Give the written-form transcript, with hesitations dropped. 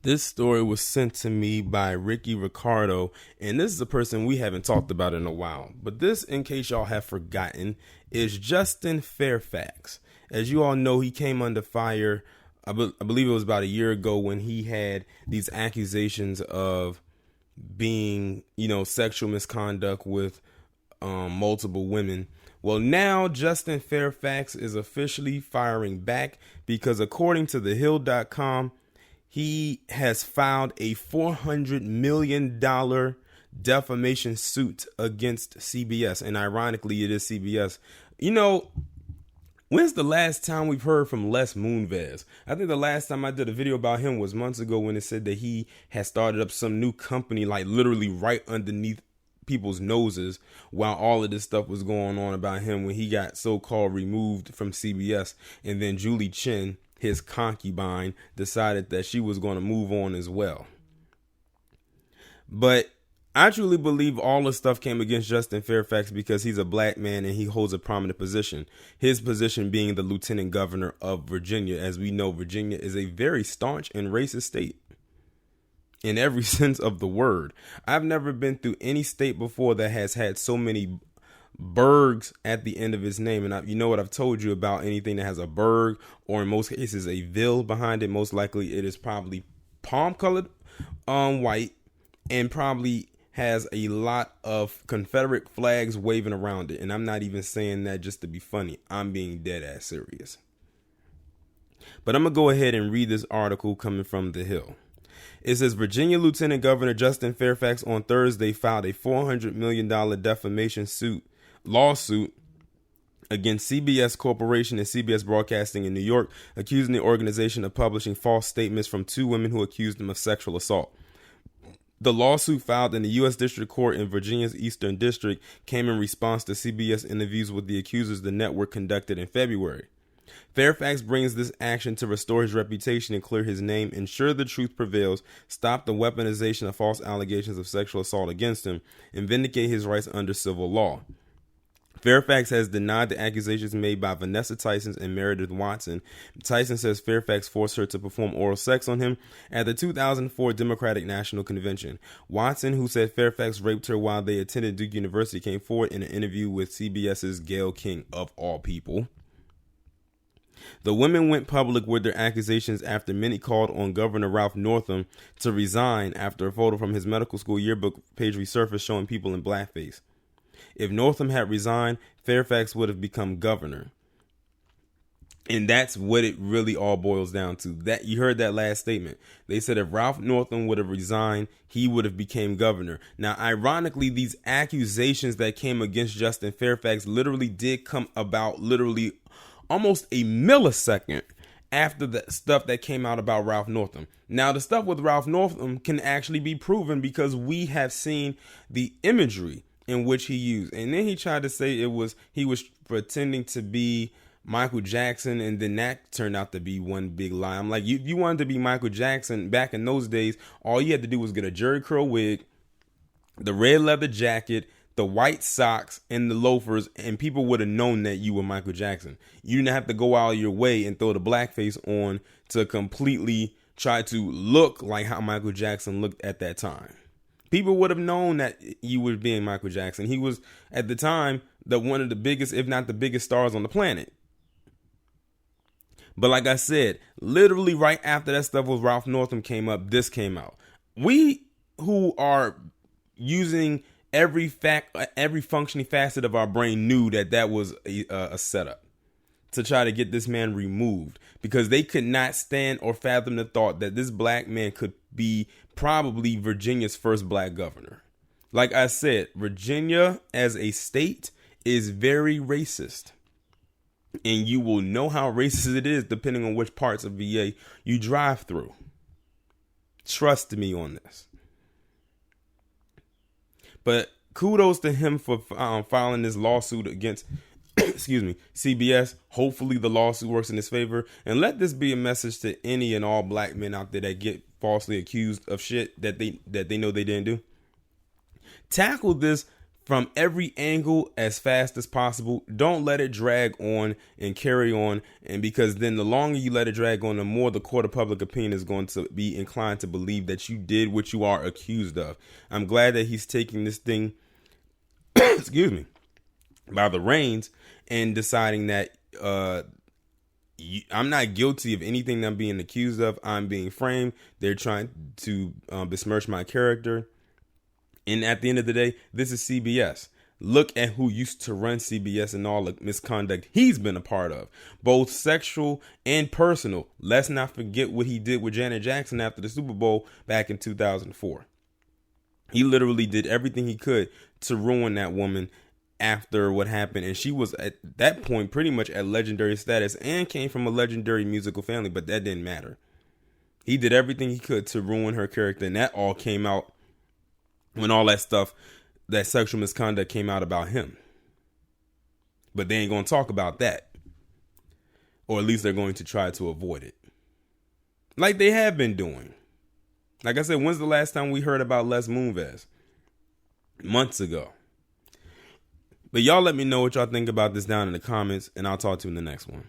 This story was sent to me by Ricky Ricardo, and this is a person we haven't talked about in a while. But this, in case y'all have forgotten, is Justin Fairfax. As you all know, he came under fire, I believe it was about a year ago, when he had these accusations of being, sexual misconduct with multiple women. Well, now Justin Fairfax is officially firing back because according to thehill.com, he has filed a $400 million defamation suit against CBS. And ironically, it is CBS. When's the last time we've heard from Les Moonves? I think the last time I did a video about him was months ago when it said that he had started up some new company, like literally right underneath people's noses while all of this stuff was going on about him when he got so-called removed from CBS. And then Julie Chen, his concubine, decided that she was going to move on as well. But I truly believe all the stuff came against Justin Fairfax because he's a black man and he holds a prominent position. His position being the lieutenant governor of Virginia. As we know, Virginia is a very staunch and racist state in every sense of the word. I've never been through any state before that has had so many burgs at the end of its name. And you know what I've told you about anything that has a burg, or in most cases a ville behind it. Most likely it is probably palm colored white and probably has a lot of Confederate flags waving around it. And I'm not even saying that just to be funny. I'm being dead ass serious. But I'm going to go ahead and read this article coming from The Hill. It says Virginia Lieutenant Governor Justin Fairfax on Thursday filed a $400 million defamation lawsuit against CBS Corporation and CBS Broadcasting in New York, accusing the organization of publishing false statements from two women who accused him of sexual assault. The lawsuit, filed in the U.S. District Court in Virginia's Eastern District, came in response to CBS interviews with the accusers the network conducted in February. Fairfax brings this action to restore his reputation and clear his name, ensure the truth prevails, stop the weaponization of false allegations of sexual assault against him, and vindicate his rights under civil law. Fairfax has denied the accusations made by Vanessa Tyson and Meredith Watson. Tyson says Fairfax forced her to perform oral sex on him at the 2004 Democratic National Convention. Watson, who said Fairfax raped her while they attended Duke University, came forward in an interview with CBS's Gayle King, of all people. The women went public with their accusations after many called on Governor Ralph Northam to resign after a photo from his medical school yearbook page resurfaced showing people in blackface. If Northam had resigned, Fairfax would have become governor. And that's what it really all boils down to. That you heard that last statement. They said if Ralph Northam would have resigned, he would have became governor. Now, ironically, these accusations that came against Justin Fairfax literally did come about literally almost a millisecond after the stuff that came out about Ralph Northam. Now, the stuff with Ralph Northam can actually be proven because we have seen the imagery in which he used. And then he tried to say he was pretending to be Michael Jackson, and then that turned out to be one big lie. I'm like, you wanted to be Michael Jackson back in those days, all you had to do was get a jerry curl wig, the red leather jacket, the white socks, and the loafers, and people would have known that you were Michael Jackson. You didn't have to go out of your way and throw the blackface on to completely try to look like how Michael Jackson looked at that time. People would have known that you were being Michael Jackson. He was, at the time, one of the biggest, if not the biggest stars on the planet. But like I said, literally right after that stuff with Ralph Northam came up, this came out. We who are using every functioning facet of our brain knew that was a setup to try to get this man removed, because they could not stand or fathom the thought that this black man could be probably Virginia's first black governor. Like I said, Virginia as a state is very racist. And you will know how racist it is depending on which parts of VA you drive through. Trust me on this. But kudos to him for filing this lawsuit against CBS. Hopefully the lawsuit works in his favor. And let this be a message to any and all black men out there that get falsely accused of shit that they know they didn't do. Tackle this from every angle as fast as possible. Don't let it drag on and carry on. And because then the longer you let it drag on, the more the court of public opinion is going to be inclined to believe that you did what you are accused of. I'm glad that he's taking this thing, excuse me, by the reins and deciding that I'm not guilty of anything that I'm being accused of. I'm being framed. They're trying to besmirch my character. And at the end of the day, this is CBS. Look at who used to run CBS and all the misconduct he's been a part of, both sexual and personal. Let's not forget what he did with Janet Jackson after the Super Bowl back in 2004. He literally did everything he could to ruin that woman after what happened. And she was at that point pretty much at legendary status and came from a legendary musical family, but that didn't matter. He did everything he could to ruin her character, and that all came out when all that stuff, that sexual misconduct came out about him. But they ain't going to talk about that. Or at least they're going to try to avoid it. Like they have been doing. Like I said, when's the last time we heard about Les Moonves? Months ago. But y'all let me know what y'all think about this down in the comments, and I'll talk to you in the next one.